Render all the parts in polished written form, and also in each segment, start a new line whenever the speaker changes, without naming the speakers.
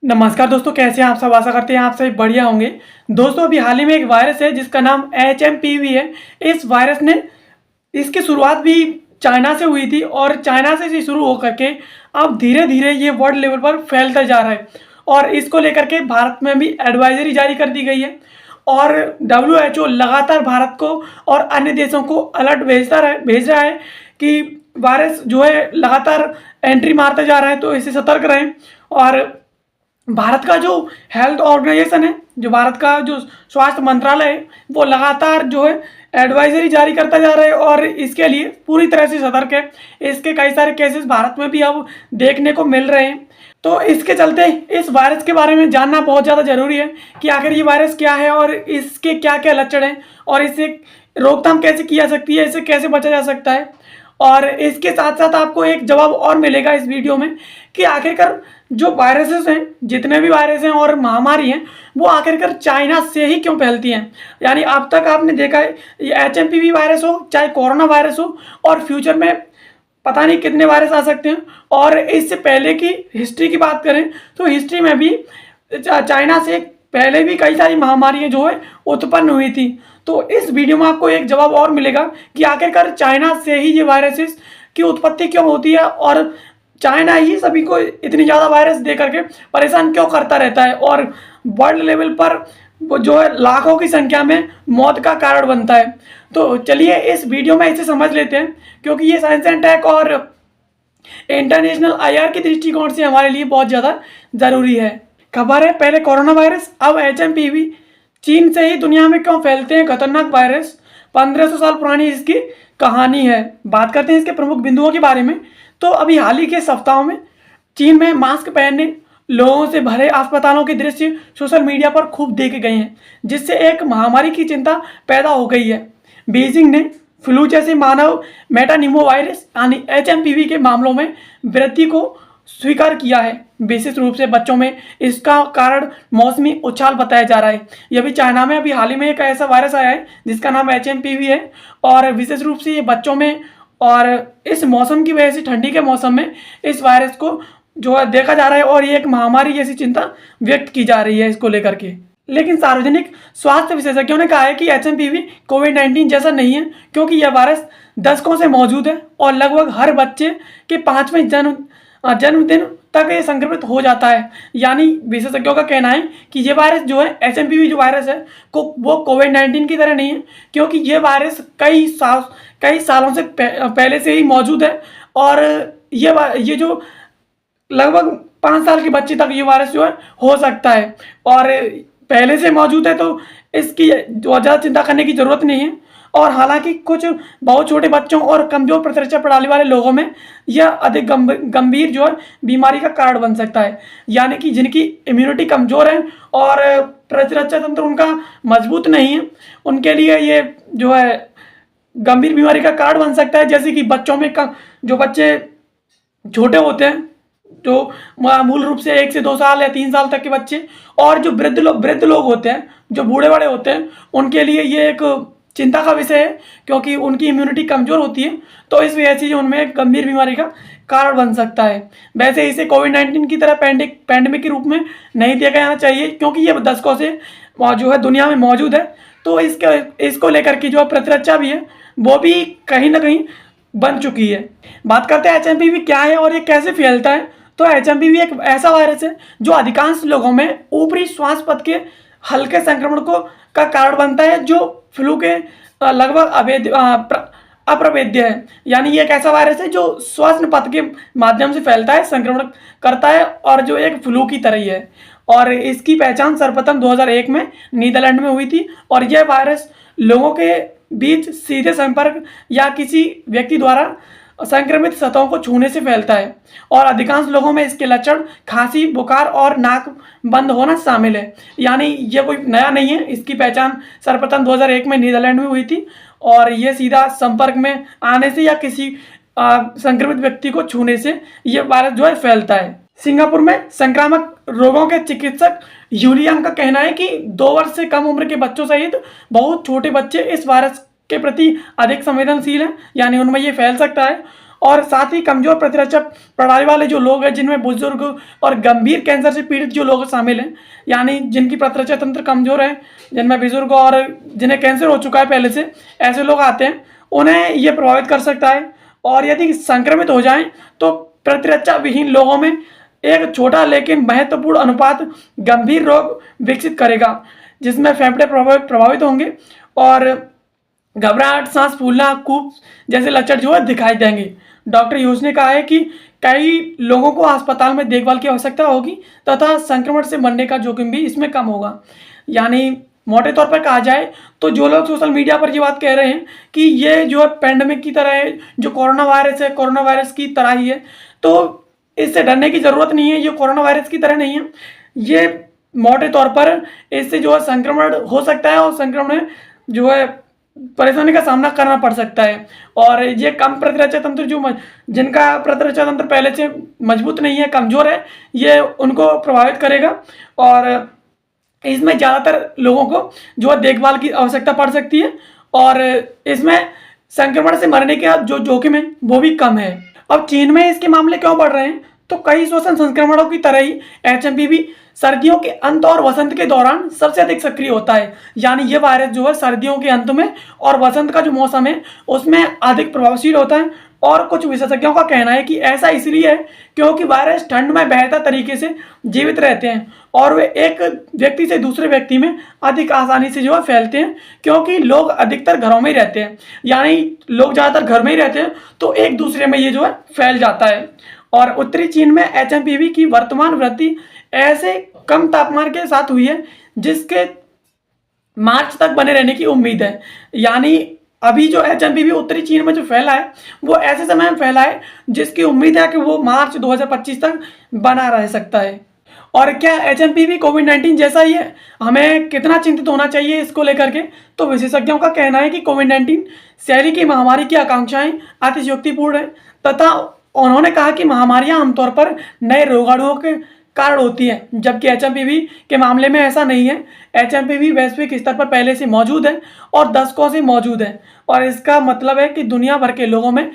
नमस्कार दोस्तों, कैसे हैं आप सब। आशा करते हैं आप सभी बढ़िया होंगे। दोस्तों, अभी हाल ही में एक वायरस है जिसका नाम HMPV है। इस वायरस ने इसकी शुरुआत भी चाइना से हुई थी और चाइना से शुरू होकर के अब धीरे धीरे ये वर्ल्ड लेवल पर फैलता जा रहा है। और इसको लेकर के भारत में भी एडवाइजरी जारी कर दी गई है और WHO लगातार भारत को और अन्य देशों को अलर्ट भेज रहा है कि वायरस जो है लगातार एंट्री मारता जा रहा है, तो इससे सतर्क रहें। और भारत का जो हेल्थ ऑर्गेनाइजेशन है, जो भारत का जो स्वास्थ्य मंत्रालय है, वो लगातार जो है एडवाइजरी जारी करता जा रहा है और इसके लिए पूरी तरह से सतर्क है। इसके कई सारे केसेस भारत में भी अब देखने को मिल रहे हैं। तो इसके चलते इस वायरस के बारे में जानना बहुत ज़्यादा ज़रूरी है कि आखिर ये वायरस क्या है और इसके क्या क्या लक्षण हैं और इससे रोकथाम कैसे की जा सकती है, इससे कैसे बचा जा सकता है। और इसके साथ साथ आपको एक जवाब और मिलेगा इस वीडियो में कि आखिरकार जो वायरसेस हैं, जितने भी वायरस हैं और महामारी हैं, वो आखिरकार चाइना से ही क्यों फैलती हैं। यानी अब तक आपने देखा है ये HMPV वायरस हो चाहे कोरोना वायरस हो, और फ्यूचर में पता नहीं कितने वायरस आ सकते हैं। और इससे पहले की हिस्ट्री की बात करें तो हिस्ट्री में भी चाइना से पहले भी कई सारी महामारियाँ जो है उत्पन्न हुई थी। तो इस वीडियो में आपको एक जवाब और मिलेगा कि आखिरकार चाइना से ही ये वायरसेस की उत्पत्ति क्यों होती है और चाइना ही सभी को इतनी ज़्यादा वायरस दे करके परेशान क्यों करता रहता है और वर्ल्ड लेवल पर वो जो है लाखों की संख्या में मौत का कारण बनता है। तो चलिए इस वीडियो में इसे समझ लेते हैं, क्योंकि ये साइंस एंड टेक और इंटरनेशनल IR की दृष्टिकोण से हमारे लिए बहुत ज़्यादा ज़रूरी है। खबर है, पहले कोरोना वायरस, अब HMPV। चीन से ही दुनिया में क्यों फैलते हैं खतरनाक वायरस, 1500 साल पुरानी इसकी कहानी है। बात करते हैं इसके प्रमुख बिंदुओं के बारे में। तो अभी हाल ही के सप्ताहों में चीन में मास्क पहनने, लोगों से भरे अस्पतालों के दृश्य सोशल मीडिया पर खूब देखे गए हैं, जिससे एक महामारी की चिंता पैदा हो गई है। बीजिंग ने फ्लू जैसे मानव मेटानिमो वायरस यानी HMPV के मामलों में वृद्धि को स्वीकार किया है। विशेष रूप से बच्चों में इसका कारण मौसमी उछाल बताया जा रहा है। यह भी चाइना में अभी हाल ही में एक ऐसा वायरस आया है जिसका नाम HMPV है और विशेष रूप से ये बच्चों में, और इस मौसम की वजह से ठंडी के मौसम में इस वायरस को जो है देखा जा रहा है और ये एक महामारी जैसी चिंता व्यक्त की जा रही है इसको लेकर के। लेकिन सार्वजनिक स्वास्थ्य विशेषज्ञों ने कहा है कि HMPV कोविड-19 जैसा नहीं है, क्योंकि यह वायरस दशकों से मौजूद है और लगभग हर बच्चे के 5वें जन्मदिन तक ये संक्रमित हो जाता है। यानी विशेषज्ञों का कहना है कि ये वायरस जो है HMPV जो वायरस है वो कोविड-19 की तरह नहीं है, क्योंकि ये वायरस कई सालों से पहले से ही मौजूद है और ये जो लगभग 5 साल के बच्चे तक ये वायरस जो है हो सकता है और पहले से मौजूद है, तो इसकी ज़्यादा चिंता करने की ज़रूरत नहीं है। और हालांकि कुछ बहुत छोटे बच्चों और कमज़ोर प्रतिरक्षा प्रणाली वाले लोगों में यह अधिक गंभीर जो है बीमारी का कारण बन सकता है। यानी कि जिनकी इम्यूनिटी कमज़ोर है और प्रतिरक्षा तंत्र उनका मजबूत नहीं है, उनके लिए ये जो है गंभीर बीमारी का कारण बन सकता है। जैसे कि बच्चों में जो बच्चे छोटे होते हैं, जो मूल रूप से 1 से 2 साल या 3 साल तक के बच्चे, और जो वृद्ध लोग होते हैं, जो बूढ़े बड़े होते हैं, उनके लिए ये एक चिंता का विषय है, क्योंकि उनकी इम्यूनिटी कमज़ोर होती है, तो इस वजह से उनमें एक गंभीर बीमारी का कारण बन सकता है। वैसे इसे कोविड-19 की तरह पैंडेमिक के रूप में नहीं देखा जाना चाहिए, क्योंकि ये दशकों से जो है दुनिया में मौजूद है। तो इसको लेकर की जो प्रतिरक्षा भी है वो भी कहीं ना कहीं बन चुकी है। बात करते हैं HMPV क्या है और ये कैसे फैलता है। तो HMPV एक ऐसा वायरस है जो अधिकांश लोगों में ऊपरी श्वास पथ के हल्के संक्रमण का कारण बनता है, जो फ्लू के लगभग अप्रवेद्य है। यानी ये एक ऐसा वायरस है जो श्वसन पथ के माध्यम से फैलता है, संक्रमण करता है और जो एक फ्लू की तरह ही है। और इसकी पहचान सर्वप्रथम 2001 में नीदरलैंड में हुई थी और यह वायरस लोगों के बीच सीधे संपर्क या किसी व्यक्ति द्वारा संक्रमित सतहों को छूने से फैलता है और अधिकांश लोगों में इसके लक्षण खांसी, बुखार और नाक बंद होना शामिल है। यानी ये कोई नया नहीं है, इसकी पहचान सर्वप्रथम 2001 में नीदरलैंड में हुई थी और ये सीधा संपर्क में आने से या किसी संक्रमित व्यक्ति को छूने से ये वायरस जो है फैलता है। सिंगापुर में संक्रामक रोगों के चिकित्सक यूलियांग का कहना है कि 2 वर्ष से कम उम्र के बच्चों सहित बहुत छोटे बच्चे इस वायरस के प्रति अधिक संवेदनशील हैं, यानी उनमें ये फैल सकता है। और साथ ही कमज़ोर प्रतिरक्षा प्रणाली वाले जो लोग हैं, जिनमें बुजुर्ग और गंभीर कैंसर से पीड़ित जो लोग शामिल हैं, यानी जिनकी प्रतिरक्षा तंत्र कमज़ोर है, जिनमें बुजुर्ग और जिन्हें कैंसर हो चुका है पहले से, ऐसे लोग आते हैं, उन्हें ये प्रभावित कर सकता है। और यदि संक्रमित हो जाएं तो प्रतिरक्षा विहीन लोगों में एक छोटा लेकिन महत्वपूर्ण अनुपात गंभीर रोग विकसित करेगा, जिसमें फेफड़े प्रभावित होंगे और घबराहट, सांस फूलना, कूप जैसे लक्षण जो है दिखाई देंगे। डॉक्टर ह्यूज ने कहा है कि कई लोगों को अस्पताल में देखभाल की आवश्यकता होगी तथा संक्रमण से मरने का जोखिम भी इसमें कम होगा। यानी मोटे तौर पर कहा जाए तो जो लोग सोशल मीडिया पर ये बात कह रहे हैं कि ये जो है पेंडेमिक की तरह है, जो कोरोना वायरस है कोरोना वायरस की तरह ही है, तो इससे डरने की ज़रूरत नहीं है, ये कोरोना वायरस की तरह नहीं है। ये मोटे तौर पर इससे जो है संक्रमण हो सकता है और संक्रमण जो है परेशानी का सामना करना पड़ सकता है। और ये कम प्रतिरक्षा तंत्र जिनका प्रतिरक्षा तंत्र पहले से मजबूत नहीं है, कमज़ोर है, ये उनको प्रभावित करेगा और इसमें ज़्यादातर लोगों को जो है देखभाल की आवश्यकता पड़ सकती है और इसमें संक्रमण से मरने का जो जोखिम है वो भी कम है। अब चीन में इसके मामले क्यों बढ़ रहे हैं? तो कई श्वसन संक्रमणों की तरह ही एचएमपीवी सर्दियों के अंत और वसंत के दौरान सबसे अधिक सक्रिय होता है। यानी ये वायरस जो है सर्दियों के अंत में और वसंत का जो मौसम है उसमें अधिक प्रभावशील होता है। और कुछ विशेषज्ञों का कहना है कि ऐसा इसलिए है क्योंकि वायरस ठंड में बेहतर तरीके से जीवित रहते हैं और वे एक व्यक्ति से दूसरे व्यक्ति में अधिक आसानी से जो है फैलते हैं, क्योंकि लोग अधिकतर घरों में ही रहते हैं। यानी लोग ज़्यादातर घर में ही रहते हैं तो एक दूसरे में ये जो है फैल जाता है। और उत्तरी चीन में एचएमपीवी की वर्तमान वृद्धि ऐसे कम तापमान के साथ हुई है जिसके मार्च तक बने रहने की उम्मीद है। यानी अभी जो एचएमपीवी उत्तरी चीन में जो फैला है वो ऐसे समय में फैला है जिसकी उम्मीद है कि वो मार्च 2025 तक बना रह सकता है। और क्या एचएमपीवी कोविड-19 जैसा ही है? हमें कितना चिंतित होना चाहिए इसको लेकर के? तो विशेषज्ञों का कहना है कि कोविड-19 शैली की महामारी की आकांक्षाएं अतिशयोक्तिपूर्ण है तथा उन्होंने कहा कि महामारियां आमतौर पर नए रोगाणुओं के कारण होती है, जबकि एचएमपीवी के मामले में ऐसा नहीं है। एचएमपीवी वैश्विक स्तर पर पहले से मौजूद है और दशकों से मौजूद है और इसका मतलब है कि दुनिया भर के लोगों में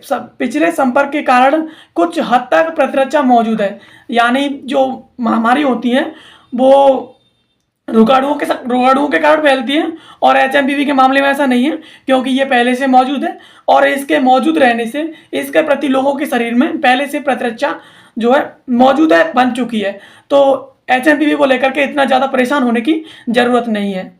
पिछले संपर्क के कारण कुछ हद तक प्रतिरक्षा मौजूद है। यानी जो महामारी होती हैं वो रोगाणुओं के कारण फैलती हैं और एचएमपीवी के मामले में ऐसा नहीं है क्योंकि ये पहले से मौजूद है और इसके मौजूद रहने से इसके प्रति लोगों के शरीर में पहले से प्रतिरक्षा जो है मौजूद है, बन चुकी है। तो एचएमपीवी को लेकर के इतना ज़्यादा परेशान होने की ज़रूरत नहीं है।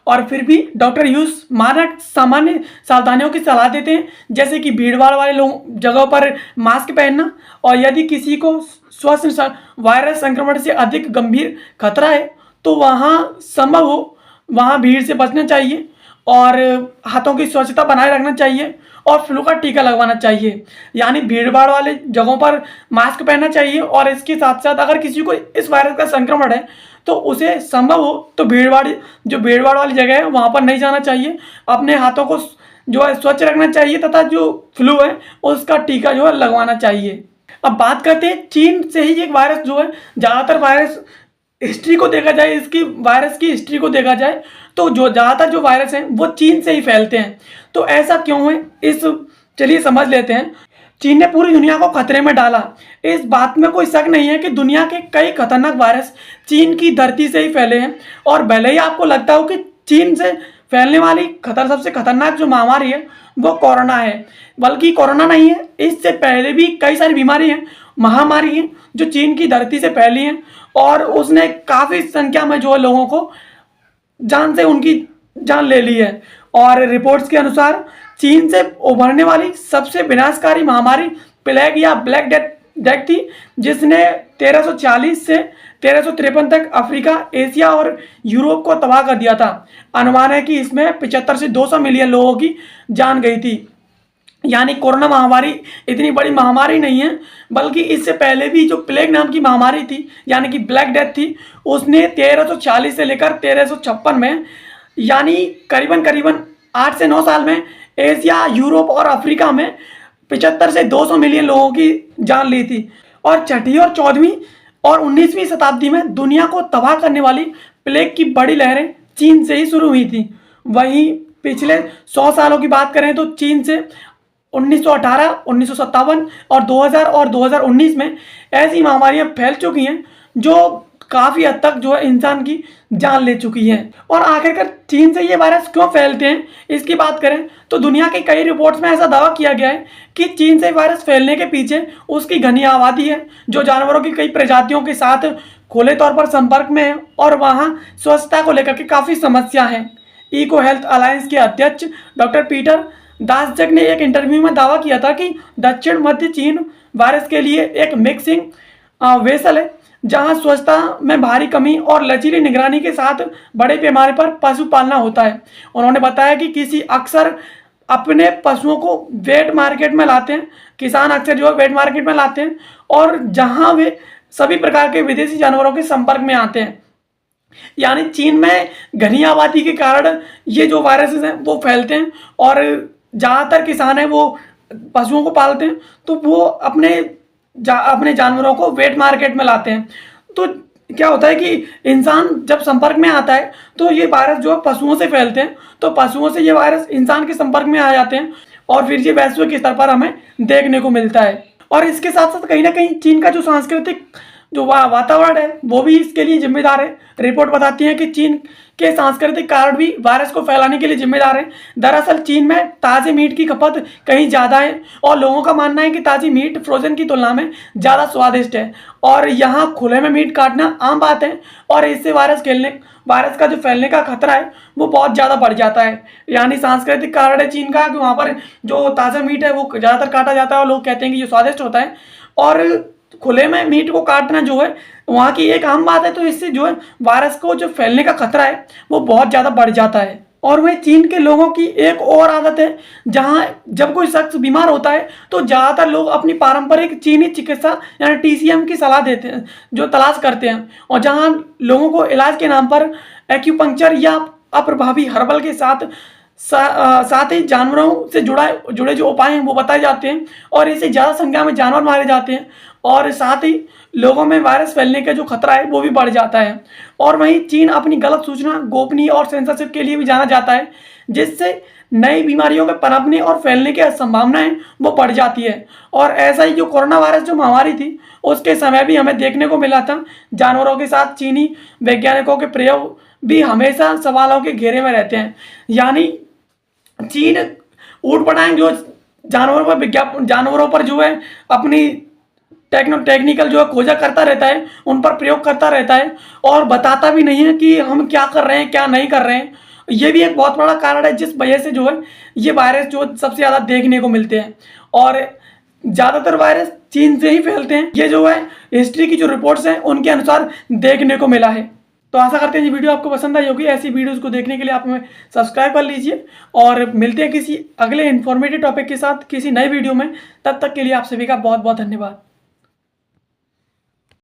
और फिर भी डॉक्टर ह्यूज मानक सामान्य सावधानियों की सलाह देते हैं, जैसे कि भीड़ भाड़ वाले जगहों पर मास्क पहनना और यदि किसी को श्वसन वायरस संक्रमण से अधिक गंभीर खतरा है तो वहाँ संभव हो वहाँ भीड़ से बचना चाहिए और हाथों की स्वच्छता बनाए रखना चाहिए और फ्लू का टीका लगवाना चाहिए। यानी भीड़ भाड़ वाले जगहों पर मास्क पहनना चाहिए और इसके साथ साथ अगर किसी को इस वायरस का संक्रमण है तो उसे संभव हो तो भीड़ भाड़ वाली जगह है वहाँ पर नहीं जाना चाहिए। अपने हाथों को जो है स्वच्छ रखना चाहिए तथा जो फ्लू है उसका टीका जो है लगवाना चाहिए। अब बात करते हैं चीन से ही एक वायरस जो है, ज़्यादातर वायरस हिस्ट्री को देखा जाए, इसकी वायरस की हिस्ट्री को देखा जाए तो जो ज़्यादातर जो वायरस हैं वो चीन से ही फैलते हैं। तो ऐसा क्यों है चलिए समझ लेते हैं। चीन ने पूरी दुनिया को खतरे में डाला, इस बात में कोई शक नहीं है कि दुनिया के कई खतरनाक वायरस चीन की धरती से ही फैले हैं। और भले ही आपको लगता हो कि चीन से फैलने वाली सबसे खतरनाक जो महामारी है वो कोरोना है, बल्कि कोरोना नहीं है, इससे पहले भी कई सारी बीमारी हैं, महामारी हैं जो चीन की धरती से फैली हैं और उसने काफ़ी संख्या में जो है लोगों को उनकी जान ले ली है। और रिपोर्ट्स के अनुसार चीन से उभरने वाली सबसे विनाशकारी महामारी प्लेग या ब्लैक डेथ थी, जिसने 1340 से 1353 तक अफ्रीका, एशिया और यूरोप को तबाह कर दिया था। अनुमान है कि इसमें 75 से 200 मिलियन लोगों की जान गई थी। यानी कोरोना महामारी इतनी बड़ी महामारी नहीं है, बल्कि इससे पहले भी जो प्लेग नाम की महामारी थी यानी कि ब्लैक डेथ थी, उसने 1340 से लेकर 1356 में यानी करीबन 8 से 9 साल में एशिया, यूरोप और अफ्रीका में 75 से 200 मिलियन लोगों की जान ली थी। और छठी और 14वीं और 19वीं शताब्दी में दुनिया को तबाह करने वाली प्लेग की बड़ी लहरें चीन से ही शुरू हुई थी। वहीं पिछले 100 सालों की बात करें तो चीन से 1918, 1957 और 2000 और 2019 में ऐसी महामारियां फैल चुकी हैं जो काफ़ी हद तक जो है इंसान की जान ले चुकी हैं। और आखिरकार चीन से ये वायरस क्यों फैलते हैं, इसकी बात करें तो दुनिया के कई रिपोर्ट्स में ऐसा दावा किया गया है कि चीन से वायरस फैलने के पीछे उसकी घनी आबादी है, जो जानवरों की कई प्रजातियों के साथ खुले तौर पर संपर्क में है और वहाँ स्वच्छता को लेकर के काफ़ी समस्या है। इको हेल्थ अलायंस के अध्यक्ष डॉक्टर पीटर दासजग ने एक इंटरव्यू में दावा किया था कि दक्षिण मध्य चीन वायरस के लिए एक मिक्सिंग वेसल है, जहां स्वच्छता में भारी कमी और लचीली निगरानी के साथ बड़े पैमाने पर पशु पालना होता है। उन्होंने बताया कि किसी अक्सर अपने पशुओं को वेट मार्केट में लाते हैं, किसान अक्सर जो है वेट मार्केट में लाते हैं और जहां वे सभी प्रकार के विदेशी जानवरों के संपर्क में आते हैं। यानी चीन में घनी आबादी के कारण ये जो वायरसेस हैं वो फैलते हैं और ज़्यादातर किसान हैं वो पशुओं को पालते हैं, तो वो अपने जानवरों को वेट मार्केट में लाते हैं। तो क्या होता है कि इंसान जब संपर्क में आता है तो ये वायरस जो है पशुओं से फैलते हैं, तो पशुओं से ये वायरस इंसान के संपर्क में आ जाते हैं और फिर ये वैश्विक स्तर पर हमें देखने को मिलता है। और इसके साथ साथ कहीं ना कहीं चीन का जो सांस्कृतिक जो वातावरण है वो भी इसके लिए जिम्मेदार है। रिपोर्ट बताती है कि चीन के सांस्कृतिक कारण भी वायरस को फैलाने के लिए जिम्मेदार है। दरअसल चीन में ताज़े मीट की खपत कहीं ज़्यादा है और लोगों का मानना है कि ताज़ी मीट फ्रोजन की तुलना में ज़्यादा स्वादिष्ट है और यहाँ खुले में मीट काटना आम बात है और इससे वायरस का जो फैलने का खतरा है वो बहुत ज़्यादा बढ़ जाता है। यानी सांस्कृतिक कारण है चीन का कि वहाँ पर जो ताज़ा मीट है वो ज़्यादातर काटा जाता है और लोग कहते हैं कि ये स्वादिष्ट होता है और खुले में मीट को काटना जो है वहाँ की एक आम बात है। तो इससे जो है वायरस को जो फैलने का खतरा है वो बहुत ज़्यादा बढ़ जाता है। और वह चीन के लोगों की एक और आदत है, जहाँ जब कोई शख्स बीमार होता है तो ज़्यादातर लोग अपनी पारंपरिक चीनी चिकित्सा यानी TCM की सलाह देते हैं, जो तलाश करते हैं। और जहाँ लोगों को इलाज के नाम पर एक्यूपंक्चर या अप्रभावी हर्बल के साथ ही जानवरों से जुड़े जो उपाय हैं वो बताए जाते हैं और इससे ज़्यादा संख्या में जानवर मारे जाते हैं और साथ ही लोगों में वायरस फैलने का जो खतरा है वो भी बढ़ जाता है। और वहीं चीन अपनी गलत सूचना, गोपनीय और सेंसरशिप के लिए भी जाना जाता है, जिससे नई बीमारियों के पनपने और फैलने की संभावनाएं वो बढ़ जाती है। और ऐसा ही जो कोरोना वायरस जो महामारी थी उसके समय भी हमें देखने को मिला था, जानवरों के साथ चीनी वैज्ञानिकों के प्रयोग भी हमेशा सवालों के घेरे में रहते हैं। यानी चीन ऊट-पटांग जो जानवरों पर जो है अपनी टेक्निकल जो है खोजा करता रहता है, उन पर प्रयोग करता रहता है और बताता भी नहीं है कि हम क्या कर रहे हैं क्या नहीं कर रहे हैं। ये भी एक बहुत बड़ा कारण है जिस वजह से जो है ये वायरस जो सबसे ज़्यादा देखने को मिलते हैं और ज़्यादातर वायरस चीन से ही फैलते हैं। ये जो है हिस्ट्री की जो रिपोर्ट्स हैं उनके अनुसार देखने को मिला है। तो आशा करते हैं ये वीडियो आपको पसंद आई होगी। ऐसी वीडियोस को देखने के लिए आप हमें सब्सक्राइब कर लीजिए और मिलते हैं किसी अगले इन्फॉर्मेटिव टॉपिक के साथ किसी नए वीडियो में। तब तक के लिए आप सभी का बहुत बहुत धन्यवाद।